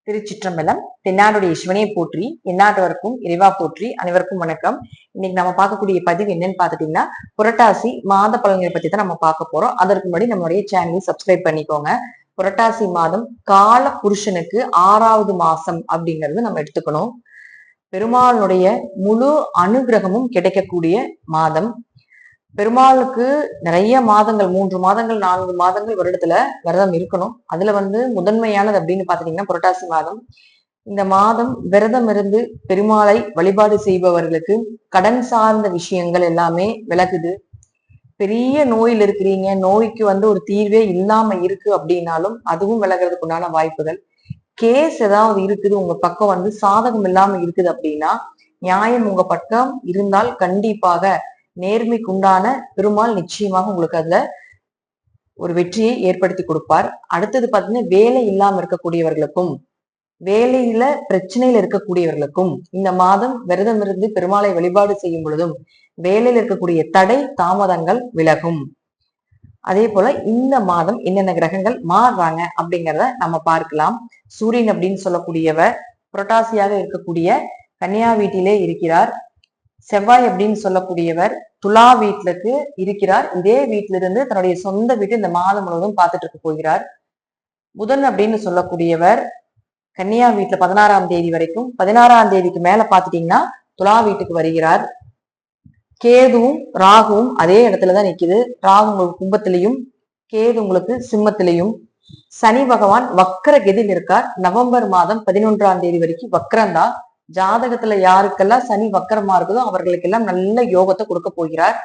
திருச்சிற்றம்பலம். தென்னாடுடைய சிவனையை போற்றி, எந்நாட்டவருக்கும் இறைவா போற்றி. அனைவருக்கும் வணக்கம். இன்னைக்கு நம்ம பார்க்கக்கூடிய பதிவு என்னன்னு பாத்துட்டீங்கன்னா, புரட்டாசி மாத பலன்களை பத்தி தான் நம்ம பார்க்க போறோம். அதற்கு முன்னாடி நம்மளுடைய சேனலை சப்ஸ்கிரைப் பண்ணிக்கோங்க. புரட்டாசி மாதம் கால புருஷனுக்கு 6வது மாசம் அப்படிங்கிறது நம்ம எடுத்துக்கணும். பெருமாளுடைய முழு அனுகிரகமும் கிடைக்கக்கூடிய மாதம். பெருமாளுக்கு நிறைய மாதங்கள் 3 மாதங்கள் 4 மாதங்கள் வருடத்துல விரதம் இருக்கணும். அதுல முதன்மையானது அப்படின்னு பாத்தீங்கன்னா புரட்டாசி மாதம். இந்த மாதம் விரதம் இருந்து பெருமாளை வழிபாடு செய்பவர்களுக்கு கடன் சார்ந்த விஷயங்கள் எல்லாமே விலகுது. பெரிய நோயில் இருக்கிறீங்க, நோய்க்கு ஒரு தீர்வே இல்லாம இருக்கு அப்படின்னாலும் அதுவும் விலகிறதுக்கு உண்டான வாய்ப்புகள். கேஸ் ஏதாவது இருக்குது உங்க பக்கம் சாதகம் இல்லாம இருக்குது அப்படின்னா, நியாயம் உங்க பக்கம் இருந்தால் கண்டிப்பாக நேர்மைக்குண்டான பெருமாள் நிச்சயமாக உங்களுக்கு அதுல ஒரு வெற்றியை ஏற்படுத்தி கொடுப்பார். அடுத்தது பாத்தீங்கன்னா, வேலை இல்லாம இருக்கக்கூடியவர்களுக்கும் வேலையில பிரச்சனையில இருக்கக்கூடியவர்களுக்கும் இந்த மாதம் விரதம் இருந்து பெருமாளை வழிபாடு செய்யும் பொழுதும் வேலையில இருக்கக்கூடிய தடை தாமதங்கள் விலகும். அதே போல இந்த மாதம் என்னென்ன கிரகங்கள் மாறுறாங்க அப்படிங்கிறத நம்ம பார்க்கலாம். சூரியன் அப்படின்னு சொல்லக்கூடியவர் புரட்டாசியாக இருக்கக்கூடிய கன்னியா வீட்டிலே இருக்கிறார். செவ்வாய் அப்படின்னு சொல்லக்கூடியவர் துலா வீட்டுக்கு இருக்கிறார். இதே வீட்டில இருந்து தன்னுடைய சொந்த வீட்டு இந்த மாதம் முழுவதும் பார்த்துட்டு இருக்க போகிறார். புதன் அப்படின்னு சொல்லக்கூடியவர் கன்னியா வீட்டுல 16ஆம் தேதி வரைக்கும், 16ஆம் தேதிக்கு மேல பாத்துட்டீங்கன்னா துலா வீட்டுக்கு வருகிறார். கேதுவும் ராகுவும் அதே இடத்துலதான் நிக்குது. ராகு உங்களுக்கு கும்பத்திலையும், கேது உங்களுக்கு சிம்மத்திலையும். சனி பகவான் வக்கர கதியில் இருக்கார். நவம்பர் மாதம் 11ஆம் தேதி வரைக்கும் வக்கரம்தான். ஜாதகத்துல யாருக்கெல்லாம் சனி வக்கரமா இருக்குதோ அவர்களுக்கெல்லாம் நல்ல யோகத்தை கொடுக்க போகிறார்.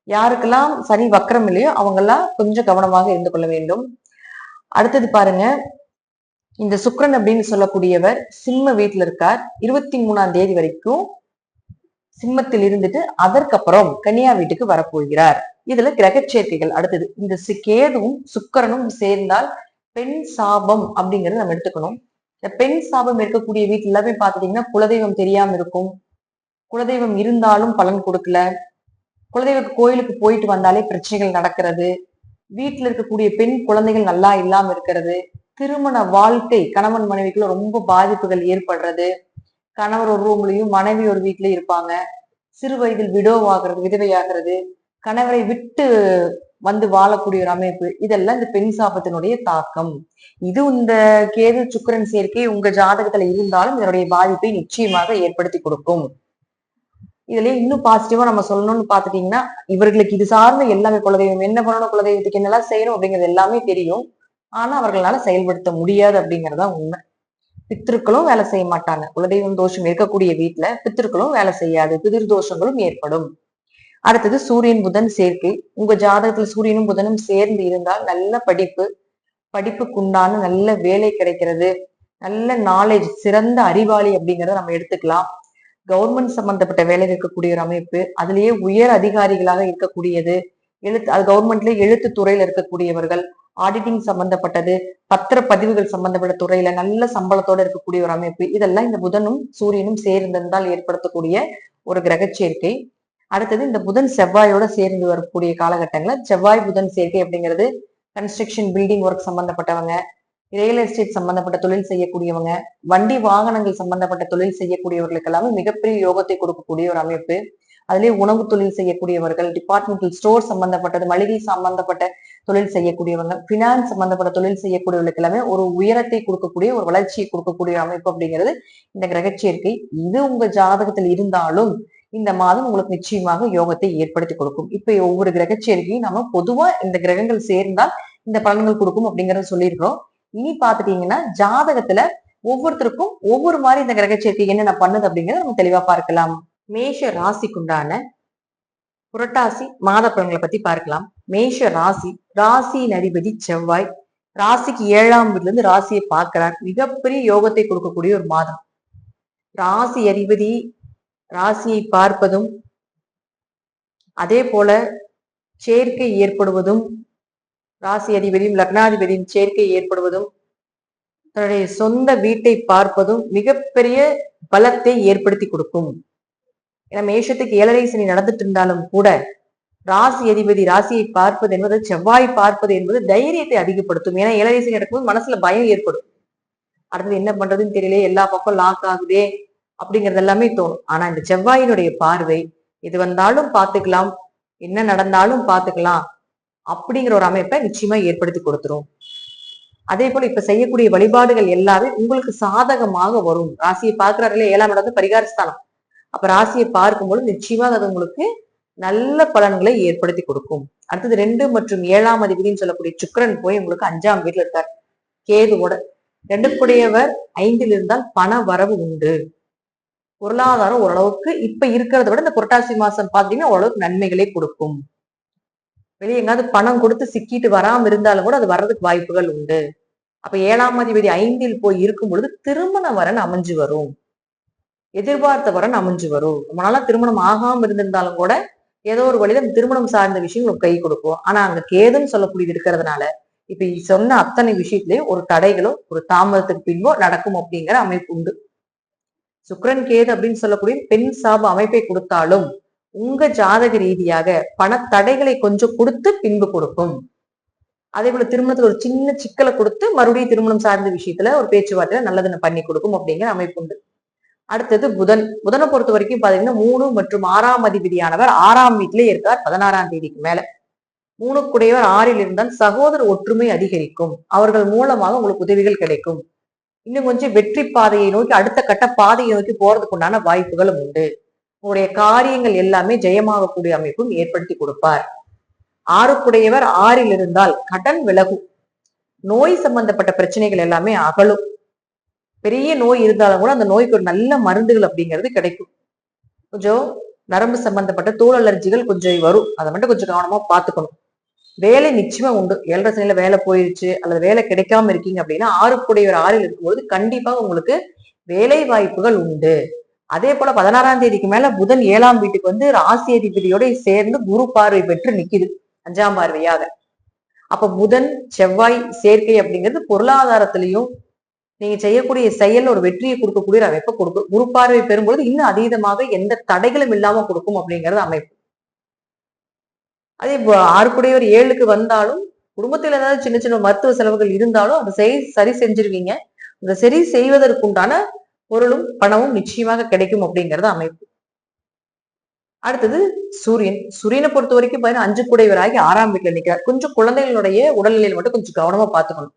யாருக்கெல்லாம் சனி வக்கரம் இல்லையோ அவங்கெல்லாம் கொஞ்சம் கவனமாக இருந்து கொள்ள வேண்டும். அடுத்தது பாருங்க, இந்த சுக்கிரன் அப்படின்னு சொல்லக்கூடியவர் சிம்ம வீட்டுல இருக்கார். 23ஆம் தேதி வரைக்கும் சிம்மத்தில் இருந்துட்டு அதற்கப்புறம் கன்னியா வீட்டுக்கு வரப்போகிறார். இதுல கிரக சேர்க்கைகள். அடுத்தது இந்த கேதுவும் சுக்கிரனும் சேர்ந்தால் பெண் சாபம் அப்படிங்கறது நம்ம எடுத்துக்கணும். இந்த பெண் சாபம் இருக்கக்கூடிய வீட்டுல எல்லாமே பாத்துட்டீங்கன்னா குலதெய்வம் தெரியாம இருக்கும். குலதெய்வம் இருந்தாலும் பலன் கொடுக்கல. குலதெய்வ கோயிலுக்கு போயிட்டு வந்தாலே பிரச்சனைகள் நடக்கிறது. வீட்டுல இருக்கக்கூடிய பெண் குழந்தைகள் நல்லா இல்லாம இருக்கிறது. திருமண வாழ்க்கை கணவன் மனைவிக்குள்ள ரொம்ப பாதிப்புகள் ஏற்படுறது. கணவர் ஒரு ரூம்லயும் மனைவி ஒரு வீட்லயும் இருப்பாங்க. சிறு வயதில் விடோவாகிறது, விதவையாகிறது, கணவரை விட்டு வாழக்கூடிய ஒரு அமைப்பு. இதெல்லாம் இந்த பெண் சாபத்தினுடைய தாக்கம். இது இந்த கேது சுக்கிரன் சேர்க்கை உங்க ஜாதகத்துல இருந்தாலும் இதனுடைய பாதிப்பை நிச்சயமாக ஏற்படுத்தி கொடுக்கும். இதுல இன்னும் பாசிட்டிவா நம்ம சொல்லணும்னு பாத்துட்டீங்கன்னா, இவர்களுக்கு இது சார்ந்த எல்லாமே குலதெய்வம் என்ன பண்ணணும், குலதெய்வத்துக்கு என்னெல்லாம் செய்யணும் அப்படிங்கிறது எல்லாமே தெரியும். ஆனா அவர்களால செயல்படுத்த முடியாது அப்படிங்கறதா உண்மை. பித்திருக்களும் வேலை செய்ய மாட்டாங்க. குலதெய்வம் தோஷம் இருக்கக்கூடிய வீட்டுல பித்திருக்களும் வேலை செய்யாது. பிதிர் தோஷங்களும் ஏற்படும். அடுத்தது சூரியன் புதன் சேர்க்கை. உங்க ஜாதகத்துல சூரியனும் புதனும் சேர்ந்து இருந்தால் நல்ல படிப்புக்குண்டான நல்ல வேலை கிடைக்கிறது. நல்ல நாலேஜ், சிறந்த அறிவாளி அப்படிங்கிறத நம்ம எடுத்துக்கலாம். கவர்மெண்ட் சம்பந்தப்பட்ட வேலை இருக்கக்கூடிய ஒரு அமைப்பு. அதுலயே உயர் அதிகாரிகளாக இருக்கக்கூடியது. அது கவர்மெண்ட்ல எழுத்து துறையில இருக்கக்கூடியவர்கள், ஆடிட்டிங் சம்பந்தப்பட்டது, பத்திர பதிவுகள் சம்பந்தப்பட்ட துறையில நல்ல சம்பளத்தோட இருக்கக்கூடிய ஒரு அமைப்பு. இதெல்லாம் இந்த புதனும் சூரியனும் சேர்ந்திருந்தால் ஏற்படுத்தக்கூடிய ஒரு கிரக சேர்க்கை. அடுத்தது இந்த புதன் செவ்வாயோட சேர்ந்து வரக்கூடிய காலகட்டங்கள்ல செவ்வாய் புதன் சேர்க்கை அப்படிங்கிறது கன்ஸ்ட்ரக்ஷன் பில்டிங் ஒர்க் சம்பந்தப்பட்டவங்க, ரியல் எஸ்டேட் சம்பந்தப்பட்ட தொழில் செய்யக்கூடியவங்க, வண்டி வாகனங்கள் சம்பந்தப்பட்ட தொழில் செய்யக்கூடியவர்களுக்கு எல்லாமே மிகப்பெரிய யோகத்தை கொடுக்கக்கூடிய ஒரு அமைப்பு. அதுலயே உணவு தொழில் செய்யக்கூடியவர்கள், டிபார்ட்மெண்டல் ஸ்டோர் சம்பந்தப்பட்டது, மளிகை சம்பந்தப்பட்ட தொழில் செய்யக்கூடியவங்க, பினான்ஸ் சம்பந்தப்பட்ட தொழில் செய்யக்கூடியவர்களுக்கு எல்லாமே ஒரு உயரத்தை கொடுக்கக்கூடிய ஒரு வளர்ச்சியை கொடுக்கக்கூடிய அமைப்பு அப்படிங்கிறது இந்த கிரகச்சேர்க்கை. இது உங்க ஜாதகத்தில் இருந்தாலும் இந்த மாதம் உங்களுக்கு நிச்சயமாக யோகத்தை ஏற்படுத்தி கொடுக்கும். இப்ப ஒவ்வொரு கிரகச்சேர்க்கையும் நம்ம பொதுவா இந்த கிரகங்கள் சேர்ந்தால் இந்த பலன்கள் கொடுக்கும் அப்படிங்கறத சொல்லியிருக்கிறோம். இனி பாத்துட்டீங்கன்னா ஜாதகத்துல ஒவ்வொருத்தருக்கும் ஒவ்வொரு மாதிரி இந்த கிரகச்சேர்க்கை என்னென்ன பண்ணுது அப்படிங்கறத நம்ம தெளிவா பார்க்கலாம். மேஷ ராசிக்குண்டான புரட்டாசி மாத பலன்களை பத்தி பார்க்கலாம். மேஷ ராசி, ராசியின் அதிபதி செவ்வாய் ராசிக்கு 7ஆம் வீட்டுல இருந்து ராசியை பார்க்கிறார். மிகப்பெரிய யோகத்தை கொடுக்கக்கூடிய ஒரு மாதம். ராசி அதிபதி ராசியை பார்ப்பதும் அதே போல சேர்க்கை ஏற்படுவதும், ராசி அதிபதியும் லக்னாதிபதியும் சேர்க்கை ஏற்படுவதும், தன்னுடைய சொந்த வீட்டை பார்ப்பதும் மிகப்பெரிய பலத்தை ஏற்படுத்தி கொடுக்கும். ஏன்னா மேஷத்துக்கு 7.5 சனி நடந்துட்டு இருந்தாலும் கூட ராசி அதிபதி ராசியை பார்ப்பது என்பது, செவ்வாய் பார்ப்பது என்பது தைரியத்தை அதிகப்படுத்தும். ஏன்னா 7.5 சனி நடக்கும்போது மனசுல பயம் ஏற்படும். அடுத்தது என்ன பண்றதுன்னு தெரியல, எல்லா பக்கம் லாக் ஆகுதே அப்படிங்கிறது எல்லாமே தோணும். ஆனா இந்த செவ்வாயினுடைய பார்வை எது வந்தாலும் பார்த்துக்கலாம், என்ன நடந்தாலும் பார்த்துக்கலாம் அப்படிங்கிற ஒரு அமைப்பை நிச்சயமா ஏற்படுத்தி கொடுத்துரும். அதே போல இப்ப செய்யக்கூடிய வழிபாடுகள் எல்லாமே உங்களுக்கு சாதகமாக வரும். ராசியை பார்க்கிறார்களே, 7ஆம் இடம் பரிகார ஸ்தானம். அப்ப ராசியை பார்க்கும்போது நிச்சயமா அது உங்களுக்கு நல்ல பலன்களை ஏற்படுத்தி கொடுக்கும். அடுத்தது 2 மற்றும் 7ஆம் அதிபதினு சொல்லக்கூடிய சுக்கிரன் போய் உங்களுக்கு 5ஆம் வீட்டுல இருக்கார் கேதுவோட. 2 5ல் இருந்தால் பண வரவு உண்டு. பொருளாதாரம் ஓரளவுக்கு இப்ப இருக்கிறத விட இந்த புரட்டாசி மாசம் பாத்தீங்கன்னா ஓரளவுக்கு நன்மைகளை கொடுக்கும். வெளியே எங்காவது பணம் கொடுத்து சிக்கிட்டு வராம இருந்தாலும் கூட அது வர்றதுக்கு வாய்ப்புகள் உண்டு. அப்ப 7ஆம் அதிபதி 5ல் போய் இருக்கும் பொழுது திருமண வரன் அமைஞ்சு வரும். எதிர்பார்த்த வரன் அமைஞ்சு வரும். ரொம்ப நாளா திருமணம் ஆகாம இருந்திருந்தாலும் கூட ஏதோ ஒரு வழியில திருமணம் சார்ந்த விஷயம் உங்களுக்கு கை கொடுக்கும். ஆனா அங்க கேதுன்னு சொல்லக்கூடியது இருக்கிறதுனால இப்ப சொன்ன அத்தனை விஷயத்திலயும் ஒரு தடைகளோ ஒரு தாமதத்துக்கு பின்போ நடக்கும் அப்படிங்கிற அமைப்பு உண்டு. சுக்கிரன் கேது அப்படின்னு சொல்லக்கூடிய பெண் சாப அமைப்பை கொடுத்தாலும் உங்க ஜாதக ரீதியாக பண தடைகளை கொஞ்சம் கொடுத்து பின்பு கொடுக்கும். அதே போல திருமணத்துல ஒரு சின்ன சிக்கலை கொடுத்து மறுபடியும் திருமணம் சார்ந்த விஷயத்துல ஒரு பேச்சுவார்த்தை நல்லதுன்னு பண்ணி கொடுக்கும் அப்படிங்கிற அமைப்பு உண்டு. அடுத்தது புதனை பொறுத்த வரைக்கும் பாத்தீங்கன்னா 3 மற்றும் 6ஆம் அதிபதியானவர் 6ஆம் வீட்டிலே இருக்கார் 16ஆம் தேதிக்கு மேல. 3 6ல் இருந்தால் சகோதர ஒற்றுமை அதிகரிக்கும். அவர்கள் மூலமாக உங்களுக்கு உதவிகள் கிடைக்கும். இன்னும் கொஞ்சம் வெற்றி பாதையை நோக்கி அடுத்த கட்ட பாதையை நோக்கி போறதுக்கு உண்டான வாய்ப்புகளும் உண்டு. உங்களுடைய காரியங்கள் எல்லாமே ஜெயமாகக்கூடிய அமைப்பும் ஏற்படுத்தி கொடுப்பார். 6ல் இருந்தால் கடன் விலகும். நோய் சம்பந்தப்பட்ட பிரச்சனைகள் எல்லாமே அகலும். பெரிய நோய் இருந்தாலும் கூட அந்த நோய்க்கு ஒரு நல்ல மருந்துகள் அப்படிங்கிறது கிடைக்கும். கொஞ்சம் நரம்பு சம்பந்தப்பட்ட தோல் அலர்ஜிகள் கொஞ்சம் வரும். அதை மட்டும் கொஞ்சம் கவனமா பார்த்துக்கணும். வேலை நிச்சயமா உண்டு. 7ரை சனியில வேலை போயிருச்சு அல்லது வேலை கிடைக்காம இருக்கீங்க அப்படின்னா 6ல் இருக்கும்போது கண்டிப்பாக உங்களுக்கு வேலை வாய்ப்புகள் உண்டு. அதே போல 16ஆம் தேதிக்கு மேல புதன் 7ஆம் வீட்டுக்கு வந்து ராசி அதிபதியோட சேர்ந்து குரு பார்வை பெற்று நிக்குது 5ஆம் பார்வையாக. அப்ப புதன் செவ்வாய் சேர்க்கை அப்படிங்கிறது பொருளாதாரத்திலையும் நீங்க செய்யக்கூடிய செயல் ஒரு வெற்றியை கொடுக்கக்கூடிய அமைப்பை கொடுக்கும். குரு பார்வை பெறும்பொழுது இன்னும் அதீதமாக எந்த தடைகளும் இல்லாம கொடுக்கும் அப்படிங்கிறது அமைப்பு. அதே 7க்கு வந்தாலும் குடும்பத்தில் ஏதாவது சின்ன சின்ன மருத்துவ செலவுகள் இருந்தாலும் அதை சரி செஞ்சிருவீங்க. அந்த சரி செய்வதற்குண்டான பொருளும் பணமும் நிச்சயமாக கிடைக்கும் அப்படிங்கிறது அமைப்பு. அடுத்தது சூரியனை பொறுத்த வரைக்கும் 5 6ஆம் வீட்டுல நிற்கிறார். கொஞ்சம் குழந்தைகளுடைய உடல்நிலையில மட்டும் கொஞ்சம் கவனமா பார்த்துக்கணும்.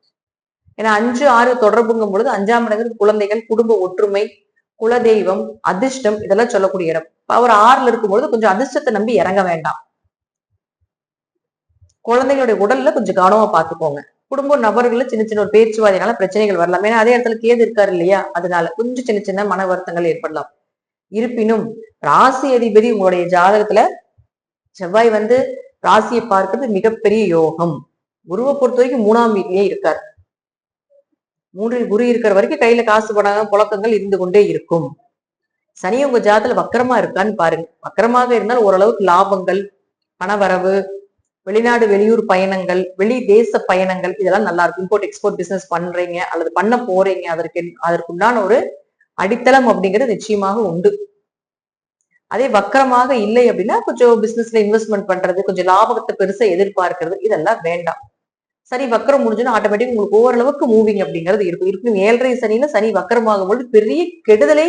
ஏன்னா 5 6 தொடர்புங்கும் பொழுது 5ஆம் இடங்கிறது குழந்தைகள், குடும்ப ஒற்றுமை, குலதெய்வம், அதிர்ஷ்டம் இதெல்லாம் சொல்லக்கூடிய இடம். அவர் 6ல் இருக்கும்பொழுது கொஞ்சம் அதிர்ஷ்டத்தை நம்பி இறங்க வேண்டாம். குழந்தைகளுடைய உடல்ல கொஞ்சம் கவனமா பார்த்துக்கோங்க. குடும்ப நபர்கள்ல சின்ன சின்ன ஒரு பேச்சுவார்த்தைனால பிரச்சனைகள் வரலாம். ஏன்னா அதே இடத்துல கேது இருக்காரு இல்லையா, அதனால கொஞ்சம் சின்ன சின்ன மன வருத்தங்கள் ஏற்படலாம். இருப்பினும் ராசி அதிபதி உங்களுடைய ஜாதகத்துல செவ்வாய் வந்து ராசியை பார்க்கிறது மிகப்பெரிய யோகம். குருவை பொறுத்த வரைக்கும் 3ஆம் வீட்டிலேயே இருக்கார். 3ல் குரு இருக்கிற வரைக்கும் கையில காசு படாத புழக்கங்கள் இருந்து கொண்டே இருக்கும். சனி உங்க ஜாதத்துல வக்கரமா இருக்கான்னு பாருங்க. வக்கரமாக இருந்தால் ஓரளவுக்கு லாபங்கள், பணவரவு, வெளிநாடு வெளியூர் பயணங்கள், வெளி தேச பயணங்கள் இதெல்லாம் நல்லா இருக்கும். இம்போர்ட் எக்ஸ்போர்ட் பிசினஸ் பண்றீங்க அல்லது பண்ண போறீங்க, அதற்குண்டான ஒரு அடித்தளம் அப்படிங்கிறது நிச்சயமாக உண்டு. அதே வக்கரமாக இல்லை அப்படின்னா கொஞ்சம் பிசினஸ்ல இன்வெஸ்ட்மெண்ட் பண்றது, கொஞ்சம் லாபத்தை பெருசா எதிர்பார்க்கிறது இதெல்லாம் வேண்டாம். சனி வக்கரம் முடிஞ்சுன்னா ஆட்டோமேட்டிக் உங்களுக்கு ஓரளவுக்கு மூவிங் அப்படிங்கிறது இருக்கும். 7ரை சனியில சனி வக்கரமாகும் பொழுது பெரிய கெடுதலை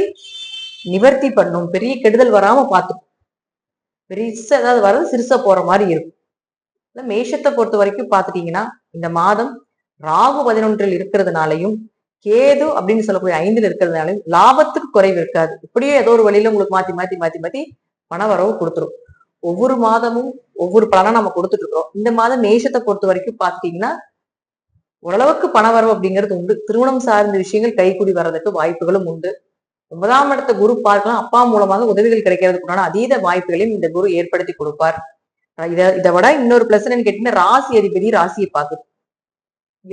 நிவர்த்தி பண்ணும். பெரிய கெடுதல் வராம பார்த்துக்கும். பெருசா ஏதாவது வர்றது சிறுசா போற மாதிரி இருக்கும். மேஷத்தை பொறுத்த வரைக்கும் பாத்துட்டீங்கன்னா இந்த மாதம் ராகு 11ல் இருக்கிறதுனாலையும் கேது அப்படின்னு சொல்லக்கூடிய 5ல் இருக்கிறதுனாலையும் லாபத்துக்கு குறைவு இருக்காது. இப்படியே ஏதோ ஒரு வழியில உங்களுக்கு மாத்தி பண வரவு கொடுத்துரும். ஒவ்வொரு மாதமும் ஒவ்வொரு பலனா நம்ம கொடுத்துட்டு இருக்கோம். இந்த மாதம் மேஷத்தை பொறுத்த வரைக்கும் பாத்தீங்கன்னா ஓரளவுக்கு பண வரவு அப்படிங்கிறது உண்டு. திருமணம் சார்ந்த விஷயங்கள் கைக்கூடி வர்றதுக்கு வாய்ப்புகளும் உண்டு. 9ஆம் இடத்த குரு பார்க்கலாம். அப்பா மூலமாக உதவிகள் கிடைக்கிறதுக்குண்டான அதீத வாய்ப்புகளையும் இந்த குரு ஏற்படுத்தி கொடுப்பார். இதை விட இன்னொரு பிளஸ் என்னன்னு கேட்டீங்கன்னா ராசி அதிபதி ராசியை பார்க்குது.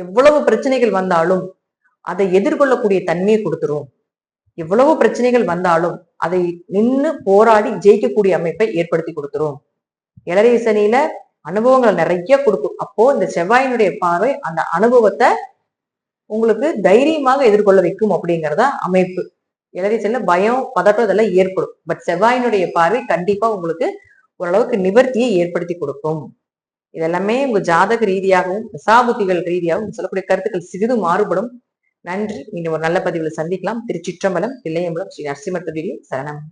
எவ்வளவு பிரச்சனைகள் வந்தாலும் அதை எதிர்கொள்ளக்கூடிய தன்மையை கொடுத்துரும். எவ்வளவு பிரச்சனைகள் வந்தாலும் அதை நின்று போராடி ஜெயிக்கக்கூடிய அமைப்பை ஏற்படுத்தி கொடுத்துரும். 7ரை சனியில அனுபவங்களை நிறைய கொடுக்கும். அப்போ இந்த செவ்வாயினுடைய பார்வை அந்த அனுபவத்தை உங்களுக்கு தைரியமாக எதிர்கொள்ள வைக்கும் அப்படிங்கிறத அமைப்பு. 7ரை சனியில பயம், பதட்டம் இதெல்லாம் ஏற்படும். பட் செவ்வாயினுடைய பார்வை கண்டிப்பா உங்களுக்கு ஓரளவுக்கு நிவர்த்தியை ஏற்படுத்தி கொடுக்கும். இதெல்லாமே உங்க ஜாதக ரீதியாகவும் தசாபுத்திகள் ரீதியாகவும் சொல்லக்கூடிய கருத்துக்கள் சிறிது மாறுபடும். நன்றி. மீண்டும் ஒரு நல்ல பதிவில் சந்திக்கலாம். திருச்சிற்றம்பலம், தில்லையம்பலம், ஸ்ரீ நரசிம்மர் சரணம்.